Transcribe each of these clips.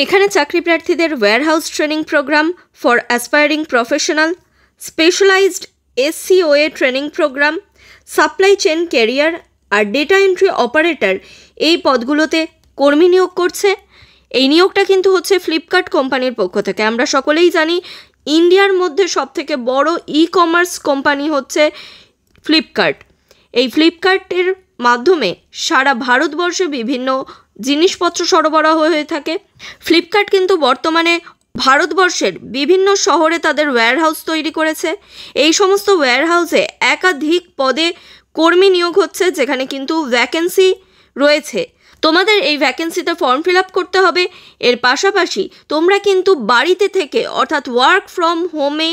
এখানে চাকরি প্রার্থীদের warehouse training programme for aspiring professional, specialised SCOA training programme, supply chain career আর data entry operator এই পদগুলোতে কর্মী নিয়োগ করছে। এই নিয়োগটা কিন্তু হচ্ছে ফ্লিপকার্ট কোম্পানির পক্ষ থেকে। আমরা সকলেই জানি ইন্ডিয়ার মধ্যে সবথেকে বড় ই-কমার্স কোম্পানি হচ্ছে ফ্লিপকার্ট। এই ফ্লিপকার্টের মাধ্যমে সারা ভারতবর্ষে বিভিন্ন জিনিসপত্র সরবরাহ হয়ে থাকে। ফ্লিপকার্ট কিন্তু বর্তমানে ভারতবর্ষের বিভিন্ন শহরে তাদের ওয়্যারহাউস তৈরি করেছে। এই সমস্ত ওয়্যারহাউসে একাধিক পদে কর্মী নিয়োগ হচ্ছে, যেখানে কিন্তু ভ্যাকেন্সি রয়েছে। তোমাদের এই ভ্যাকেন্সিতে ফর্ম ফিল আপ করতে হবে। এর পাশাপাশি তোমরা কিন্তু বাড়িতে থেকে অর্থাৎ ওয়ার্ক ফ্রম হোমে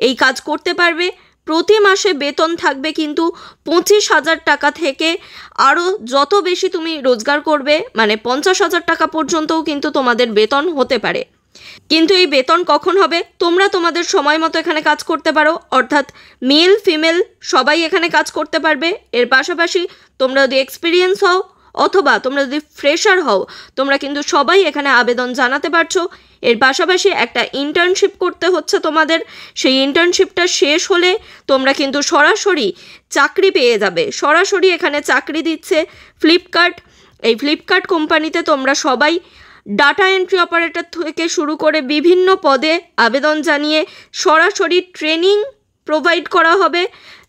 এই কাজ করতে পারবে। প্রতি মাসে বেতন থাকবে কিন্তু 25,000 টাকা থেকে আরও যত বেশি তুমি রোজগার করবে, মানে 50,000 টাকা পর্যন্তও কিন্তু তোমাদের বেতন হতে পারে। কিন্তু এই বেতন কখন হবে? তোমরা তোমাদের সময় মতো এখানে কাজ করতে পারো, অর্থাৎ মেল ফিমেল সবাই এখানে কাজ করতে পারবে। এর পাশাপাশি তোমরা যদি এক্সপিরিয়েন্স হও অথবা তোমরা যদি ফ্রেশার হও, তোমরা কিন্তু সবাই এখানে আবেদন জানাতে পারছো। এর পাশাপাশি একটা ইন্টার্নশিপ করতে হচ্ছে তোমাদের। সেই ইন্টার্নশিপটা শেষ হলে তোমরা কিন্তু সরাসরি চাকরি পেয়ে যাবে। সরাসরি এখানে চাকরি দিচ্ছে ফ্লিপকার্ট। এই ফ্লিপকার্ট কোম্পানিতে তোমরা সবাই ডাটা এন্ট্রি অপারেটর থেকে শুরু করে বিভিন্ন পদে আবেদন জানিয়ে সরাসরি ট্রেনিং প্রোভাইড করা হবে,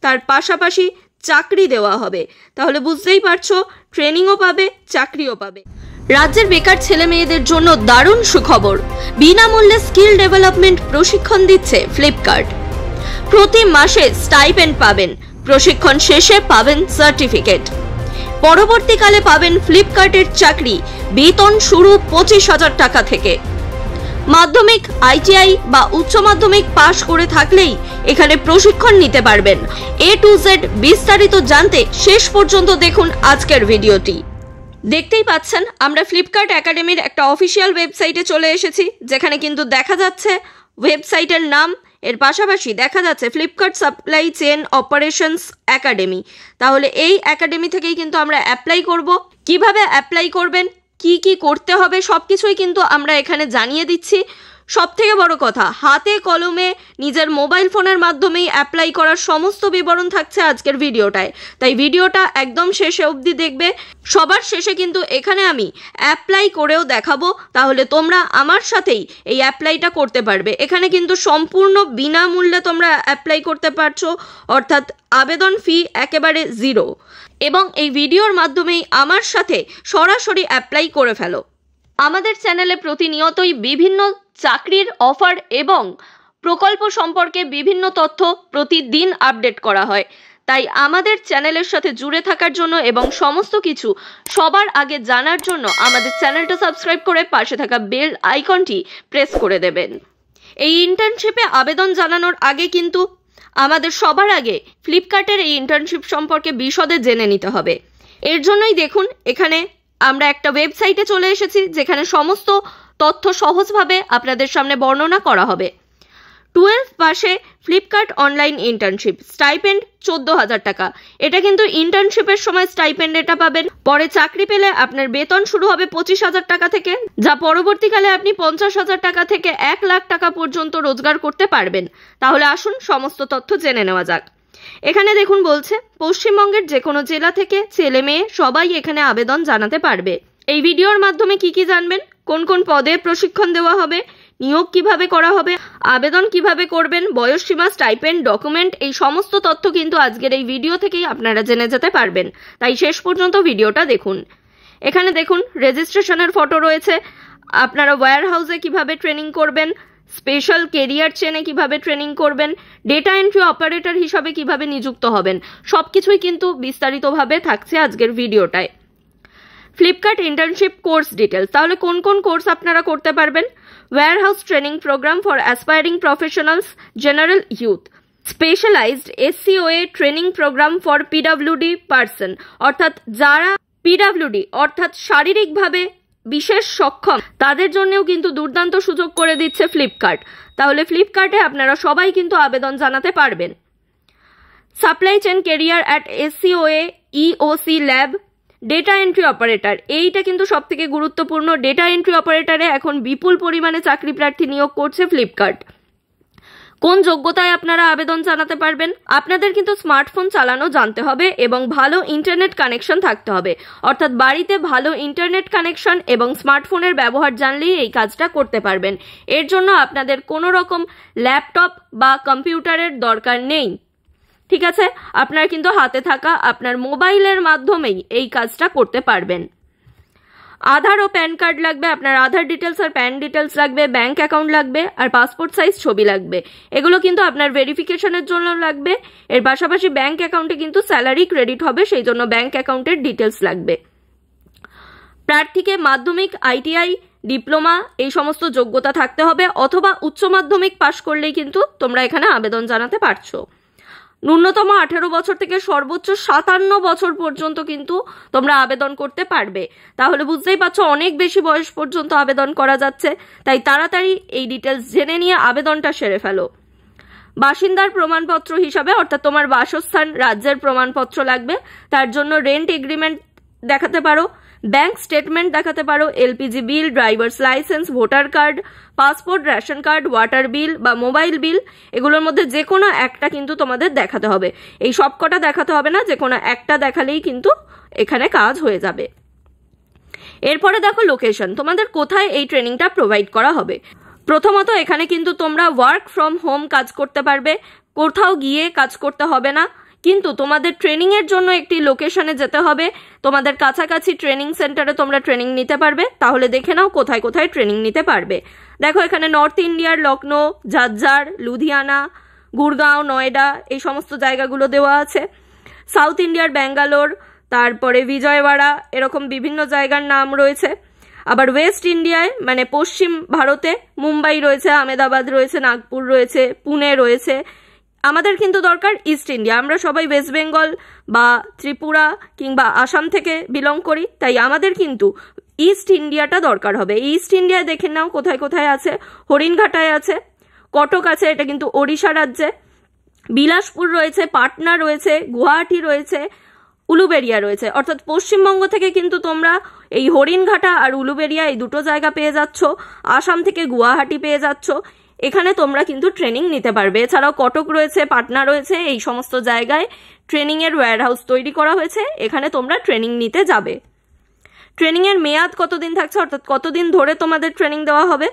তার পাশাপাশি চাকরি দেওয়া হবে। তাহলে বুঝতেই পারছো, ট্রেনিংও পাবে, চাকরিও পাবে। রাজ্যের বেকার ছেলে মেয়েদের জন্য দারুণ সুখবর, বিনামূল্যে স্কিল ডেভেলপমেন্ট প্রশিক্ষণ দিচ্ছে ফ্লিপকার্ট। প্রতি মাসে স্টাইপেন্ড পাবেন, প্রশিক্ষণ শেষে পাবেন সার্টিফিকেট। পরবর্তীকালে পাবেন ফ্লিপকার্টের চাকরি, বেতন শুরু 25,000 টাকা থেকে। মাধ্যমিক, ITI বা উচ্চ মাধ্যমিক পাশ করে থাকলেই এখানে প্রশিক্ষণ নিতে পারবেন। A to Z বিস্তারিত জানতে শেষ পর্যন্ত দেখুন আজকের ভিডিওটি। দেখতেই পাচ্ছেন আমরা ফ্লিপকার্ট একাডেমির একটা অফিসিয়াল ওয়েবসাইটে চলে এসেছি, যেখানে কিন্তু দেখা যাচ্ছে ওয়েবসাইটের নাম। এর পাশাপাশি দেখা যাচ্ছে Flipkart supply chain operations academy. তাহলে এই একাডেমি থেকেই কিন্তু আমরা অ্যাপ্লাই করব। কিভাবে অ্যাপ্লাই করবেন, কি কি করতে হবে, সব কিছুই কিন্তু আমরা এখানে জানিয়ে দিচ্ছি। সব থেকে বড় কথা, হাতে কলমে নিজের মোবাইল ফোনের মাধ্যমেই অ্যাপ্লাই করার সমস্ত বিবরণ থাকছে আজকের ভিডিওটায়। তাই ভিডিওটা একদম শেষে অবধি দেখবে। সবার শেষে কিন্তু এখানে আমি অ্যাপ্লাই করেও দেখাবো, তাহলে তোমরা আমার সাথেই এই অ্যাপ্লাইটা করতে পারবে। এখানে কিন্তু সম্পূর্ণ বিনামূল্যে তোমরা অ্যাপ্লাই করতে পারছো, অর্থাৎ আবেদন ফি একেবারে 0। এবং এই ভিডিওর মাধ্যমেই আমার সাথে সরাসরি অ্যাপ্লাই করে ফেলো। আমাদের চ্যানেলে প্রতিনিয়তই বিভিন্ন চাকরির অফার এবং প্রকল্প সম্পর্কে বিভিন্ন তথ্য প্রতিদিন আপডেট করা হয়। তাই আমাদের চ্যানেলের সাথে জুড়ে থাকার জন্য এবং সমস্ত কিছু সবার আগে জানার জন্য আমাদের চ্যানেলটা সাবস্ক্রাইব করে পাশে থাকা বেল আইকনটি প্রেস করে দেবেন। এই ইন্টার্নশিপে আবেদন জানানোর আগে কিন্তু আমাদের সবার আগে ফ্লিপকার্টের এই ইন্টার্নশিপ সম্পর্কে বিশদে জেনে নিতে হবে। এর জন্যই দেখুন এখানে আমরা একটা ওয়েবসাইটে চলে এসেছি, যেখানে সমস্ত তথ্য সহজভাবে আপনাদের সামনে বর্ণনা করা হবে। 12 পাশে ফ্লিপকার্ট অনলাইন ইন্টার্নশিপ, স্টাইপেন্ড 14,000 টাকা। এটা কিন্তু ইন্টার্নশিপের সময় স্টাইপেন্ড এটা পাবেন। পরে চাকরি পেলে আপনার বেতন শুরু হবে 25,000 টাকা থেকে, যা পরবর্তীকালে আপনি 50,000 টাকা থেকে 1 লাখ টাকা পর্যন্ত রোজগার করতে পারবেন। তাহলে আসুন সমস্ত তথ্য জেনে নেওয়া যাক। এখানে দেখুন বলছে পশ্চিমবঙ্গের যে কোনো জেলা থেকে ছেলে মেয়ে সবাই এখানে আবেদন জানাতে পারবে। এই ভিডিওর মাধ্যমে কি কি জানবেন, কোন কোন পদে প্রশিক্ষণ দেওয়া হবে, নিয়োগ কিভাবে করা হবে, আবেদন কিভাবে করবেন, বয়সসীমা, স্টাইপেন্ড, ডকুমেন্ট, এই সমস্ত তথ্য কিন্তু আজকের এই ভিডিও থেকেই আপনারা জেনে যেতে পারবেন। তাই শেষ পর্যন্ত ভিডিওটা দেখুন। এখানে দেখুন রেজিস্ট্রেশনের ফটো রয়েছে। আপনারা ওয়্যারহাউসে কিভাবে ট্রেনিং করবেন, স্পেশাল কেরিয়ার চেনে কিভাবে ট্রেনিং করবেন, ডেটা এন্ট্রি অপারেটর হিসাবে কিভাবে নিযুক্ত হবেন, সবকিছুই কিন্তু বিস্তারিতভাবে থাকছে আজকের ভিডিওটায়। ফ্লিপকার্ট ইন্টার্নশিপ কোর্স ডিটেলস, তাহলে কোন কোন কোর্স আপনারা করতে পারবেন। Warehouse training programme for aspiring professionals, general youth, specialised SCOA training programme for PWD person, অর্থাৎ যারা PWD অর্থাৎ শারীরিকভাবে বিশেষ সক্ষম তাদের জন্যও কিন্তু দুর্দান্ত সুযোগ করে দিচ্ছে ফ্লিপকার্ট। তাহলে ফ্লিপকার্টে আপনারা সবাই কিন্তু আবেদন জানাতে পারবেন। Supply chain career at SCOA EOC lab, data entry operator, এইটা কিন্তু সবথেকে গুরুত্বপূর্ণ। ডেটা এন্ট্রি অপারেটরে এখন বিপুল পরিমাণে চাকরি প্রার্থী নিয়োগ করছে ফ্লিপকার্ট। কোন যোগ্যতায় আপনারা আবেদন জানাতে পারবেন? আপনাদের কিন্তু স্মার্টফোন চালানো জানতে হবে এবং ভালো ইন্টারনেট কানেকশন থাকতে হবে। অর্থাৎ বাড়িতে ভালো ইন্টারনেট কানেকশন এবং স্মার্টফোনের ব্যবহার জানলেই এই কাজটা করতে পারবেন। এর জন্য আপনাদের কোনো রকম ল্যাপটপ বা কম্পিউটারের দরকার নেই, ঠিক আছে? আপনার কিন্তু হাতে থাকা আপনার মোবাইলের মাধ্যমেই এই কাজটা করতে পারবেন। আধার ও প্যান কার্ড লাগবে, আপনার আধার ডিটেলস আর প্যান ডিটেলস লাগবে, ব্যাংক অ্যাকাউন্ট লাগবে আর পাসপোর্ট সাইজ ছবি লাগবে। এগুলো কিন্তু আপনার ভেরিফিকেশনের জন্য লাগবে। এর পাশাপাশি ব্যাংক অ্যাকাউন্টে কিন্তু স্যালারি ক্রেডিট হবে, সেই জন্য ব্যাংক অ্যাকাউন্টের ডিটেলস লাগবে। প্রার্থীকে মাধ্যমিক, ITI, ডিপ্লোমা এই সমস্ত যোগ্যতা থাকতে হবে অথবা উচ্চ মাধ্যমিক পাশ করলেই কিন্তু তোমরা এখানে আবেদন জানাতে পারছো। ন্যূনতম 18 বছর থেকে সর্বোচ্চ 57 বছর পর্যন্ত কিন্তু তোমরা আবেদন করতে পারবে। তাহলে বুঝতেই পারছো অনেক বেশি বয়স পর্যন্ত আবেদন করা যাচ্ছে, তাই তাড়াতাড়ি এই ডিটেলস জেনে নিয়ে আবেদনটা সেরে ফেলো। বাসিন্দার প্রমাণপত্র হিসাবে অর্থাৎ তোমার বাসস্থান রাজ্যের প্রমাণপত্র লাগবে, তার জন্য রেন্ট এগ্রিমেন্ট দেখাতে পারো, ব্যাংক স্টেটমেন্ট দেখাতে পারো, LPG bill, driver's licence, voter card, passport, ration card, water bill বা মোবাইল বিল, এগুলোর মধ্যে যে কোনো একটা কিন্তু তোমাদের দেখাতে হবে। এই সবকটা দেখাতে হবে না, যে কোনো একটা দেখালেই কিন্তু এখানে কাজ হয়ে যাবে। এরপরে দেখো লোকেশন, তোমাদের কোথায় এই ট্রেনিংটা প্রোভাইড করা হবে। প্রথমত এখানে কিন্তু তোমরা ওয়ার্ক ফ্রম হোম কাজ করতে পারবে, কোথাও গিয়ে কাজ করতে হবে না। কিন্তু তোমাদের ট্রেনিং এর জন্য একটি লোকেশনে যেতে হবে, তোমাদের কাছাকাছি ট্রেনিং সেন্টারে তোমরা ট্রেনিং নিতে পারবে। তাহলে দেখে নাও কোথায় কোথায় ট্রেনিং নিতে পারবে। দেখো এখানে নর্থ ইন্ডিয়ার লখনৌ, ঝাজ্জার, লুধিয়ানা, গুরগাঁও, নয়ডা এই সমস্ত জায়গাগুলো দেওয়া আছে। সাউথ ইন্ডিয়ার ব্যাঙ্গালোর, তারপরে বিজয়ওয়াড়া, এরকম বিভিন্ন জায়গার নাম রয়েছে। আবার ওয়েস্ট ইন্ডিয়ায় মানে পশ্চিম ভারতে মুম্বাই রয়েছে, আহমেদাবাদ রয়েছে, নাগপুর রয়েছে, পুনে রয়েছে। আমাদের কিন্তু দরকার ইস্ট ইন্ডিয়া, আমরা সবাই ওয়েস্ট বেঙ্গল বা ত্রিপুরা কিংবা আসাম থেকে বিলং করি, তাই আমাদের কিন্তু ইস্ট ইন্ডিয়াটা দরকার হবে। ইস্ট ইন্ডিয়ায় দেখে নাও কোথায় কোথায় আছে। হরিণঘাটায় আছে, কটক আছে, এটা কিন্তু ওড়িশা রাজ্যে, বিলাসপুর রয়েছে, পাটনা রয়েছে, গুয়াহাটি রয়েছে, উলুবেড়িয়া রয়েছে। অর্থাৎ পশ্চিমবঙ্গ থেকে কিন্তু তোমরা এই হরিণঘাটা আর উলুবেড়িয়া এই দুটো জায়গা পেয়ে যাচ্ছ, আসাম থেকে গুয়াহাটি পেয়ে যাচ্ছ। এখানে তোমরা কিন্তু ট্রেনিং নিতে পারবে। এছাড়াও কটক রয়েছে, পাটনা রয়েছে, এই সমস্ত জায়গায় ট্রেনিং এর ওয়্যারহাউস তৈরি করা হয়েছে, এখানে তোমরা ট্রেনিং নিতে যাবে। ট্রেনিং এর মেয়াদ কতদিন থাকছে, অর্থাৎ কতদিন ধরে তোমাদের ট্রেনিং দেওয়া হবে।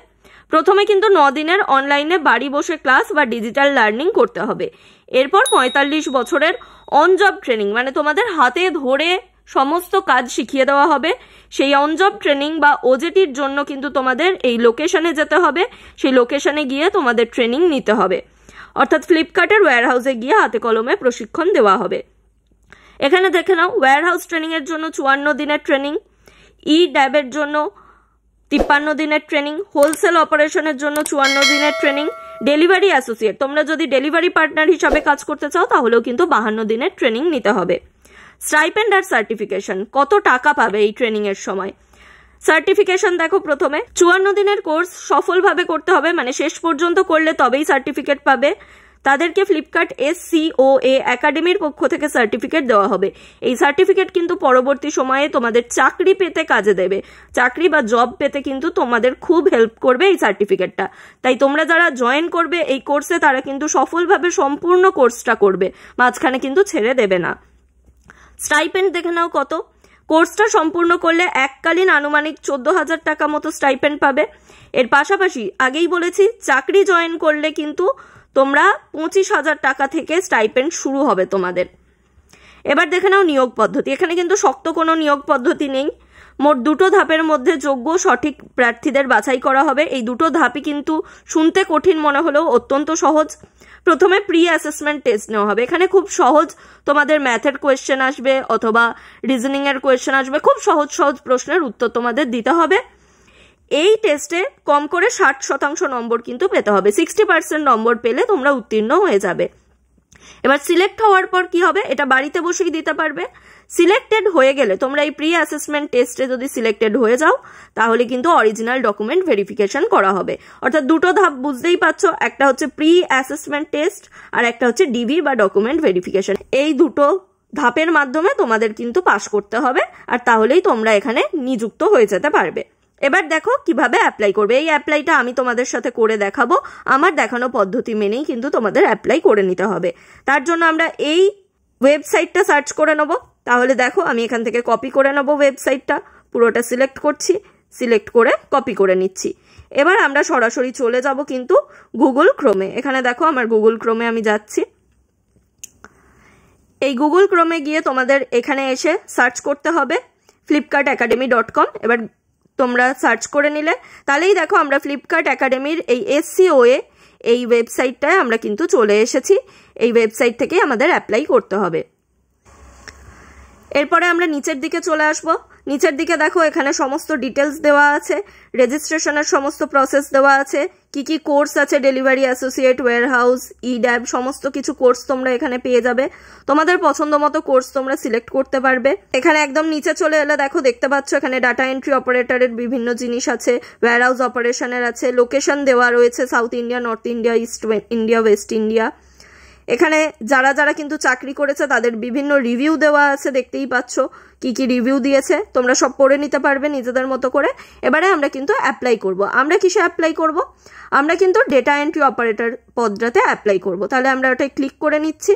প্রথমে কিন্তু 9 দিনের অনলাইনে বাড়ি বসে ক্লাস বা ডিজিটাল লার্নিং করতে হবে। এরপর 45 বছরের অন জব ট্রেনিং, মানে তোমাদের হাতে ধরে সমস্ত কাজ শিখিয়ে দেওয়া হবে। সেই অন জব ট্রেনিং বা OJTর জন্য কিন্তু তোমাদের এই লোকেশনে যেতে হবে, সেই লোকেশনে গিয়ে তোমাদের ট্রেনিং নিতে হবে। অর্থাৎ ফ্লিপকার্টের ওয়্যারহাউসে গিয়ে হাতে কলমে প্রশিক্ষণ দেওয়া হবে। এখানে দেখে নাও ওয়্যারহাউস ট্রেনিং এর জন্য 54 দিনের ট্রেনিং, DAB-এর জন্য 53 দিনের ট্রেনিং, হোলসেল অপারেশনের জন্য 54 দিনের ট্রেনিং, ডেলিভারি অ্যাসোসিয়েট, তোমরা যদি ডেলিভারি পার্টনার হিসাবে কাজ করতে চাও তাহলেও কিন্তু 52 দিনের ট্রেনিং নিতে হবে। স্টাইপেন্ড আর সার্টিফিকেশন, কত টাকা পাবে এই ট্রেনিং এর সময়। সার্টিফিকেশন দেখো, প্রথমে 54 দিনের কোর্স সফলভাবে করতে হবে, মানে শেষ পর্যন্ত করলে তবেই সার্টিফিকেট পাবে। তাদেরকে ফ্লিপকার্ট SCOA একাডেমির পক্ষ থেকে সার্টিফিকেট দেওয়া হবে। এই সার্টিফিকেট কিন্তু পরবর্তী সময়ে তোমাদের চাকরি পেতে কাজে দেবে, চাকরি বা জব পেতে কিন্তু তোমাদের খুব হেল্প করবে এই সার্টিফিকেটটা। তাই তোমরা যারা জয়েন করবে এই কোর্সে তারা কিন্তু সফলভাবে সম্পূর্ণ কোর্সটা করবে, মাঝখানে কিন্তু ছেড়ে দেবে না। স্টাইপেন্ড দেখে নাও কত। কোর্সটা সম্পূর্ণ করলে এককালীন আনুমানিক 14,000 টাকা মতো স্টাইপেন্ড পাবে। এর পাশাপাশি আগেই বলেছি চাকরি জয়েন করলে কিন্তু তোমরা 25,000 টাকা থেকে স্টাইপেন্ড শুরু হবে তোমাদের। এবার দেখে নাও নিয়োগ পদ্ধতি। এখানে কিন্তু শক্ত কোনো নিয়োগ পদ্ধতি নেই। মোট 2টো ধাপের মধ্যে যোগ্য সঠিক প্রার্থীদের বাছাই করা হবে। এই 2টো ধাপই কিন্তু শুনতে কঠিন মনে হলেও অত্যন্ত সহজ। প্রথমে প্রি অ্যাসেসমেন্ট টেস্ট নেওয়া হবে। এখানে খুব সহজ তোমাদের ম্যাথের কোয়েশ্চেন আসবে অথবা রিজনিং এর কোয়েশ্চেন আসবে, খুব সহজ সহজ প্রশ্নের উত্তর তোমাদের দিতে হবে। এই টেস্টে কম করে 60% নম্বর কিন্তু পেতে হবে। 60% নম্বর পেলে তোমরা উত্তীর্ণ হয়ে যাবে। এবার সিলেক্ট হওয়ার পর কি হবে, এটা বাড়িতে বসেই দিতে পারবে। সিলেক্টেড হয়ে গেলে তোমরা এই প্রি অ্যাসেসমেন্ট টেস্টে যদি সিলেক্টেড হয়ে যাও তাহলে কিন্তু অরিজিনাল ডকুমেন্ট ভেরিফিকেশন করা হবে। অর্থাৎ 2টো ধাপ বুঝতেই পারছো, একটা হচ্ছে প্রি অ্যাসেসমেন্ট টেস্ট আর একটা হচ্ছে ডিভি বা ডকুমেন্ট ভেরিফিকেশন। এই 2টো ধাপের মাধ্যমে তোমাদের কিন্তু পাস করতে হবে, আর তাহলেই তোমরা এখানে নিযুক্ত হয়ে যেতে পারবে। এবার দেখো কিভাবে অ্যাপ্লাই করবে। এই অ্যাপ্লাইটা আমি তোমাদের সাথে করে দেখাবো, আমার দেখানো পদ্ধতি মেনেই কিন্তু তোমাদের অ্যাপ্লাই করে নিতে হবে। তার জন্য আমরা এই ওয়েবসাইটটা সার্চ করে নেব। তাহলে দেখো আমি এখান থেকে কপি করে নেব ওয়েবসাইটটা, পুরোটা সিলেক্ট করছি, সিলেক্ট করে কপি করে নিচ্ছি। এবার আমরা সরাসরি চলে যাব কিন্তু গুগল ক্রোমে। এখানে দেখো আমার গুগল ক্রোমে আমি যাচ্ছি। এই গুগল ক্রোমে গিয়ে তোমাদের এখানে এসে সার্চ করতে হবে flipkartacademy.com। এবার তোমরা সার্চ করে নিলে তাহলেই দেখো আমরা ফ্লিপকার্ট একাডেমির এই SCOA এই ওয়েবসাইটটায় আমরা কিন্তু চলে এসেছি। এই ওয়েবসাইট থেকেই আমাদের অ্যাপ্লাই করতে হবে। এরপরে আমরা নিচের দিকে চলে আসব। নিচের দিকে দেখো এখানে সমস্ত ডিটেলস দেওয়া আছে, রেজিস্ট্রেশনের সমস্ত প্রসেস দেওয়া আছে, কি কি কোর্স আছে, ডেলিভারি অ্যাসোসিয়েট, ওয়্যারহাউস, ইড্যাব, সমস্ত কিছু কোর্স তোমরা এখানে পেয়ে যাবে। তোমাদের পছন্দ মতো কোর্স তোমরা সিলেক্ট করতে পারবে। এখানে একদম নিচে চলে এলে দেখো দেখতে পাচ্ছ এখানে ডাটা এন্ট্রি অপারেটরের বিভিন্ন জিনিস আছে, ওয়্যারহাউস অপারেশনের আছে, লোকেশন দেওয়া রয়েছে south India, north India, east India, West India. এখানে যারা যারা কিন্তু চাকরি করেছে তাদের বিভিন্ন রিভিউ দেওয়া আছে, দেখতেই পাচ্ছ কি কি রিভিউ দিয়েছে, তোমরা সব পড়ে নিতে পারবে নিজেদের মতো করে। এবারে আমরা কিন্তু অ্যাপ্লাই করব। আমরা কিসে অ্যাপ্লাই করব? আমরা কিন্তু ডেটা এন্ট্রি অপারেটর পদটাতে অ্যাপ্লাই করব। তাহলে আমরা ওটাই ক্লিক করে নিচ্ছি।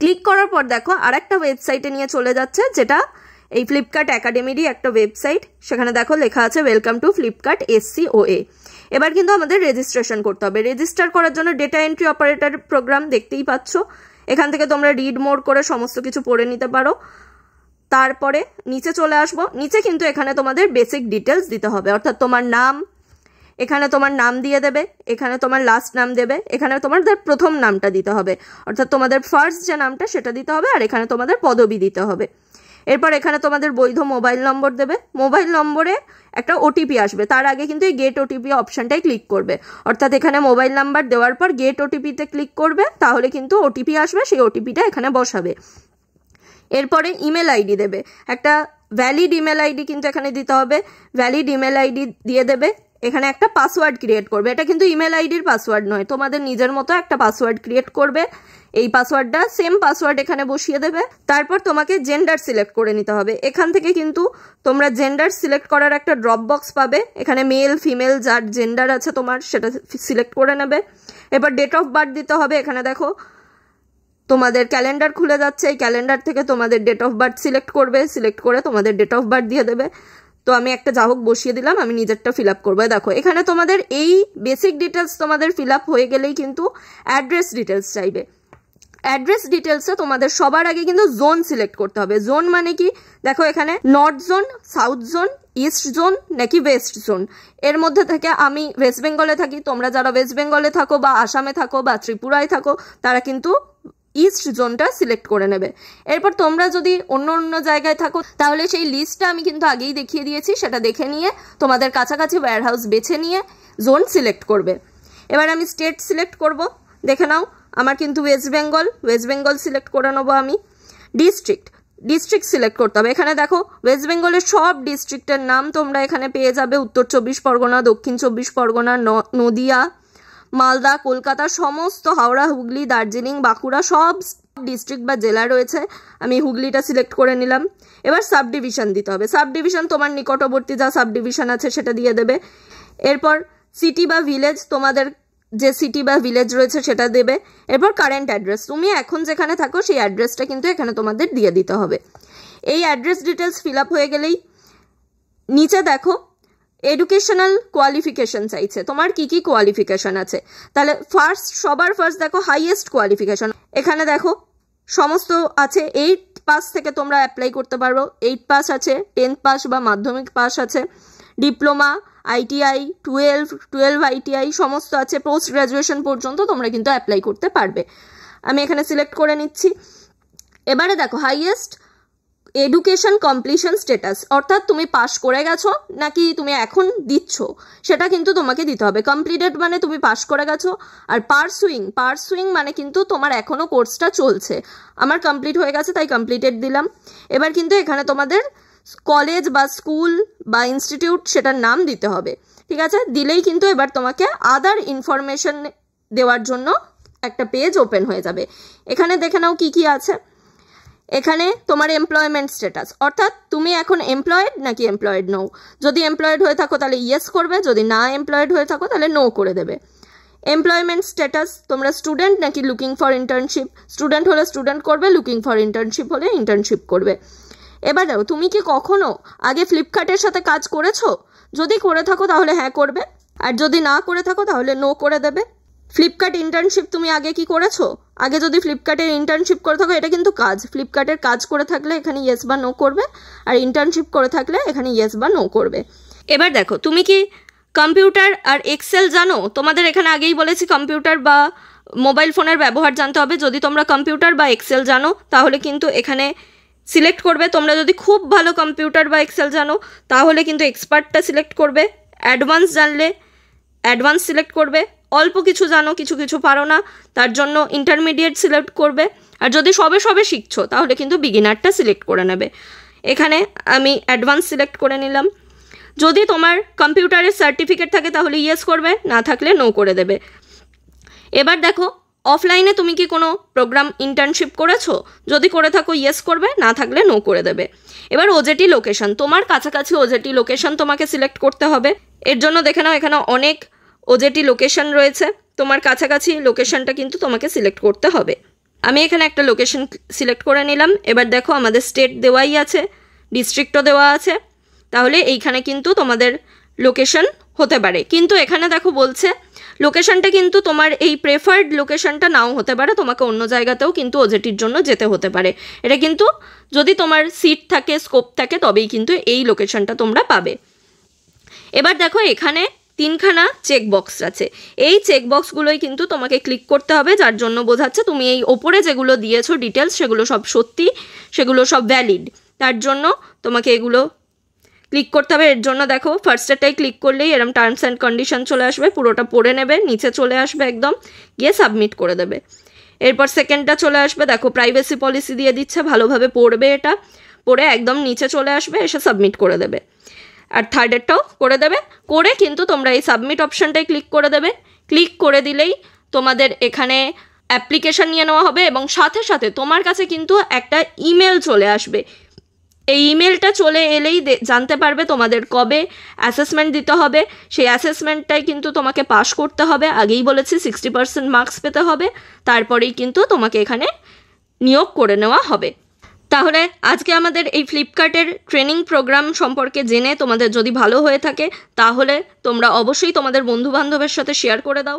ক্লিক করার পর দেখো আরেকটা ওয়েবসাইটে নিয়ে চলে যাচ্ছে, যেটা এই ফ্লিপকার্ট একাডেমিরই একটা ওয়েবসাইট। সেখানে দেখো লেখা আছে ওয়েলকাম টু ফ্লিপকার্ট SCOA। এবার কিন্তু আমাদের রেজিস্ট্রেশন করতে হবে। রেজিস্টার করার জন্য ডেটা এন্ট্রি অপারেটর প্রোগ্রাম দেখতেই পাচ্ছ, এখান থেকে তোমরা রিড মোর করে সমস্ত কিছু পড়ে নিতে পারো। তারপরে নিচে চলে আসবো। নিচে কিন্তু এখানে তোমাদের বেসিক ডিটেলস দিতে হবে, অর্থাৎ তোমার নাম, এখানে তোমার নাম দিয়ে দেবে, এখানে তোমার লাস্ট নাম দেবে, এখানে তোমাদের প্রথম নামটা দিতে হবে, অর্থাৎ তোমাদের ফার্স্ট যে নামটা সেটা দিতে হবে, আর এখানে তোমাদের পদবি দিতে হবে। এরপর এখানে তোমাদের বৈধ মোবাইল নম্বর দেবে। মোবাইল নম্বরে একটা OTP আসবে, তার আগে কিন্তু এই গেট OTP অপশনটাই ক্লিক করবে, অর্থাৎ এখানে মোবাইল নাম্বার দেওয়ার পর গেট OTPতে ক্লিক করবে, তাহলে কিন্তু OTP আসবে, সেই OTPটা এখানে বসাবে। এরপরে ইমেল আইডি দেবে, একটা ভ্যালিড ইমেল আইডি কিন্তু এখানে দিতে হবে, ভ্যালিড ইমেল আইডি দিয়ে দেবে। এখানে একটা পাসওয়ার্ড ক্রিয়েট করবে, এটা কিন্তু ইমেল আইডির পাসওয়ার্ড নয়, তোমাদের নিজের মতো একটা পাসওয়ার্ড ক্রিয়েট করবে। এই পাসওয়ার্ডটা সেম পাসওয়ার্ড এখানে বসিয়ে দেবে। তারপর তোমাকে জেন্ডার সিলেক্ট করে নিতে হবে। এখান থেকে কিন্তু তোমরা জেন্ডার সিলেক্ট করার একটা ড্রপ বক্স পাবে, এখানে মেল ফিমেল যার জেন্ডার আছে তোমার সেটা সিলেক্ট করে নেবে। এবার ডেট অফ বার্থ দিতে হবে। এখানে দেখো তোমাদের ক্যালেন্ডার খুলে যাচ্ছে, এই ক্যালেন্ডার থেকে তোমাদের ডেট অফ বার্থ সিলেক্ট করবে, সিলেক্ট করে তোমাদের ডেট অফ বার্থ দিয়ে দেবে। তো আমি একটা যা হোক বসিয়ে দিলাম, আমি নিজেরটা ফিল আপ করবো। দেখো এখানে তোমাদের এই বেসিক ডিটেলস তোমাদের ফিল আপ হয়ে গেলেই কিন্তু অ্যাড্রেস ডিটেলস চাইবে। অ্যাড্রেস ডিটেলসে তোমাদের সবার আগে কিন্তু জোন সিলেক্ট করতে হবে। জোন মানে কি, দেখো এখানে north zone, south zone, east zone নাকি ওয়েস্ট জোন। এর মধ্যে থেকে আমি ওয়েস্ট বেঙ্গলে থাকি, তোমরা যারা ওয়েস্ট বেঙ্গলে থাকো বা আসামে থাকো বা ত্রিপুরায় থাকো তারা কিন্তু ইস্ট জোনটা সিলেক্ট করে নেবে। এরপর তোমরা যদি অন্য অন্য জায়গায় থাকো তাহলে সেই লিস্টটা আমি কিন্তু আগেই দেখিয়ে দিয়েছি, সেটা দেখে নিয়ে তোমাদের কাছাকাছি ওয়্যারহাউস বেছে নিয়ে জোন সিলেক্ট করবে। এবার আমি স্টেট সিলেক্ট করব, দেখে নাও আমার কিন্তু ওয়েস্ট বেঙ্গল সিলেক্ট করে নেবো আমি। ডিস্ট্রিক্ট সিলেক্ট করতে হবে। এখানে দেখো ওয়েস্ট বেঙ্গলের সব ডিস্ট্রিক্টের নাম তোমরা এখানে পেয়ে যাবে, উত্তর 24 পরগনা, দক্ষিণ 24 পরগনা, নদিয়া, মালদা, কলকাতা, সমস্ত হাওড়া, হুগলি, দার্জিলিং, বাঁকুড়া সব ডিস্ট্রিক্ট বা জেলা রয়েছে। আমি হুগলিটা সিলেক্ট করে নিলাম। এবার সাব ডিভিশন দিতে হবে। সাব ডিভিশন তোমার নিকটবর্তী যা সাব ডিভিশন আছে সেটা দিয়ে দেবে। এরপর সিটি বা ভিলেজ, তোমাদের যে সিটি বা ভিলেজ রয়েছে সেটা দেবে। এরপর কারেন্ট অ্যাড্রেস, তুমি এখন যেখানে থাকো সেই অ্যাড্রেসটা কিন্তু এখানে তোমাদের দিয়ে দিতে হবে। এই অ্যাড্রেস ডিটেলস ফিল আপ হয়ে গেলেই নিচে দেখো এডুকেশনাল কোয়ালিফিকেশন চাইছে, তোমার কি কি কোয়ালিফিকেশন আছে। তাহলে সবার ফার্স্ট দেখো হাইয়েস্ট কোয়ালিফিকেশন, এখানে দেখো সমস্ত আছে। 8 পাস থেকে তোমরা অ্যাপ্লাই করতে পারো, 8 পাস আছে, 10 পাস বা মাধ্যমিক পাস আছে, ডিপ্লোমা, ITI, 12 ITI সমস্ত আছে, পোস্ট গ্রাজুয়েশন পর্যন্ত তোমরা কিন্তু অ্যাপ্লাই করতে পারবে। আমি এখানে সিলেক্ট করে নিচ্ছি। এবারে দেখো হাইয়েস্ট এডুকেশন কমপ্লিশন স্ট্যাটাস, অর্থাৎ তুমি পাস করে গেছো নাকি তুমি এখন দিচ্ছ সেটা কিন্তু তোমাকে দিতে হবে। কমপ্লিটেড মানে তুমি পাস করে গেছো, আর পারসুইং মানে কিন্তু তোমার এখনো কোর্সটা চলছে। আমার কমপ্লিট হয়ে গেছে তাই কমপ্লিটেড দিলাম। এবার কিন্তু এখানে তোমাদের কলেজ বা স্কুল বা ইনস্টিটিউট সেটার নাম দিতে হবে, ঠিক আছে। দিলেই কিন্তু এবার তোমাকে আদার ইনফরমেশন দেওয়ার জন্য একটা পেজ ওপেন হয়ে যাবে। এখানে দেখে নাও কি কি আছে। এখানে তোমার এমপ্লয়মেন্ট স্ট্যাটাস, অর্থাৎ তুমি এখন এমপ্লয়েড নাকি এমপ্লয়েড নও। যদি এমপ্লয়েড হয়ে থাকো তাহলে ইয়েস করবে, যদি না এমপ্লয়েড হয়ে থাকো তাহলে নো করে দেবে। এমপ্লয়মেন্ট স্ট্যাটাস, তোমরা স্টুডেন্ট নাকি লুকিং ফর ইন্টার্নশিপ। স্টুডেন্ট হলে স্টুডেন্ট করবে, লুকিং ফর ইন্টার্নশিপ হলে ইন্টার্নশিপ করবে। এবার দেখো, তুমি কি কখনো আগে ফ্লিপকার্টের সাথে কাজ করেছো? যদি করে থাকো তাহলে হ্যাঁ করবে, আর যদি না করে থাকো তাহলে নো করে দেবে। ফ্লিপকার্ট ইন্টার্নশিপ তুমি আগে কি করেছো? আগে যদি ফ্লিপকার্টের ইন্টার্নশিপ করে থাকো, এটা কিন্তু কাজ, ফ্লিপকার্টের কাজ করে থাকলে এখানে ইয়েস বা নো করবে, আর ইন্টার্নশিপ করে থাকলে এখানে ইয়েস বা নো করবে। এবার দেখো, তুমি কি কম্পিউটার আর এক্সেল জানো? তোমাদের এখানে আগেই বলেছি কম্পিউটার বা মোবাইল ফোনের ব্যবহার জানতে হবে। যদি তোমরা কম্পিউটার বা এক্সেল জানো তাহলে কিন্তু এখানে সিলেক্ট করবে। তোমরা যদি খুব ভালো কম্পিউটার বা এক্সেল জানো তাহলে কিন্তু এক্সপার্টটা সিলেক্ট করবে। অ্যাডভান্স জানলে অ্যাডভান্স সিলেক্ট করবে। অল্প কিছু জানো, কিছু কিছু পারো না, তার জন্য ইন্টারমিডিয়েট সিলেক্ট করবে। আর যদি সবে সবে শিখছো তাহলে কিন্তু বিগিনারটা সিলেক্ট করে নেবে। এখানে আমি অ্যাডভান্স সিলেক্ট করে নিলাম। যদি তোমার কম্পিউটারের সার্টিফিকেট থাকে তাহলে ইয়েস করবে, না থাকলে নো করে দেবে। এবার দেখো, অফলাইনে তুমি কি কোনো প্রোগ্রাম ইন্টার্নশিপ করেছো? যদি করে থাকো ইয়েস করবে, না থাকলে নো করে দেবে। এবার ওজেটি লোকেশন, তোমার কাছাকাছি ওজেটি লোকেশন তোমাকে সিলেক্ট করতে হবে। এর জন্য দেখে নাও এখানে অনেক ওজেটি লোকেশন রয়েছে, তোমার কাছাকাছি লোকেশনটা কিন্তু তোমাকে সিলেক্ট করতে হবে। আমি এখানে একটা লোকেশন সিলেক্ট করে নিলাম। এবার দেখো, আমাদের স্টেট দেওয়াই আছে, ডিস্ট্রিক্টও দেওয়া আছে, তাহলে এইখানে কিন্তু তোমাদের লোকেশন হতে পারে। কিন্তু এখানে দেখো বলছে লোকেশনটা কিন্তু তোমার এই প্রেফার্ড লোকেশনটা নাও হতে পারে, তোমাকে অন্য জায়গাতেও কিন্তু ওজেটির জন্য যেতে হতে পারে। এটা কিন্তু যদি তোমার সিট থাকে, স্কোপ থাকে, তবেই কিন্তু এই লোকেশনটা তোমরা পাবে। এবার দেখো, এখানে 3খানা চেকবক্স আছে। এই চেকবক্সগুলোই কিন্তু তোমাকে ক্লিক করতে হবে, যার জন্য বোঝাচ্ছে তুমি এই ওপরে যেগুলো দিয়েছো ডিটেলস সেগুলো সব সত্যি, সেগুলো সব ভ্যালিড, তার জন্য তোমাকে এগুলো ক্লিক করতে হবে। এর জন্য দেখো, ফার্স্টেরটাই ক্লিক করলেই এরকম টার্মস অ্যান্ড কন্ডিশন চলে আসবে, পুরোটা পড়ে নেবে, নিচে চলে আসবে একদম, গিয়ে সাবমিট করে দেবে। এরপর সেকেন্ডটা চলে আসবে, দেখো প্রাইভেসি পলিসি দিয়ে দিচ্ছে, ভালোভাবে পড়বে, এটা পড়ে একদম নিচে চলে আসবে, এসে সাবমিট করে দেবে। আর থার্ডেরটাও করে দেবে, করে কিন্তু তোমরা এই সাবমিট অপশানটাই ক্লিক করে দেবে। ক্লিক করে দিলেই তোমাদের এখানে অ্যাপ্লিকেশান নিয়ে নেওয়া হবে এবং সাথে সাথে তোমার কাছে কিন্তু একটা ইমেল চলে আসবে। এই ইমেলটা চলে এলেই জানতে পারবে তোমাদের কবে অ্যাসেসমেন্ট দিতে হবে। সেই অ্যাসেসমেন্টটাই কিন্তু তোমাকে পাস করতে হবে, আগেই বলেছি 60% মার্কস পেতে হবে, তারপরেই কিন্তু তোমাকে এখানে নিয়োগ করে নেওয়া হবে। তাহলে আজকে আমাদের এই ফ্লিপকার্টের ট্রেনিং প্রোগ্রাম সম্পর্কে জেনে তোমাদের যদি ভালো হয়ে থাকে তাহলে তোমরা অবশ্যই তোমাদের বন্ধুবান্ধবের সাথে শেয়ার করে দাও।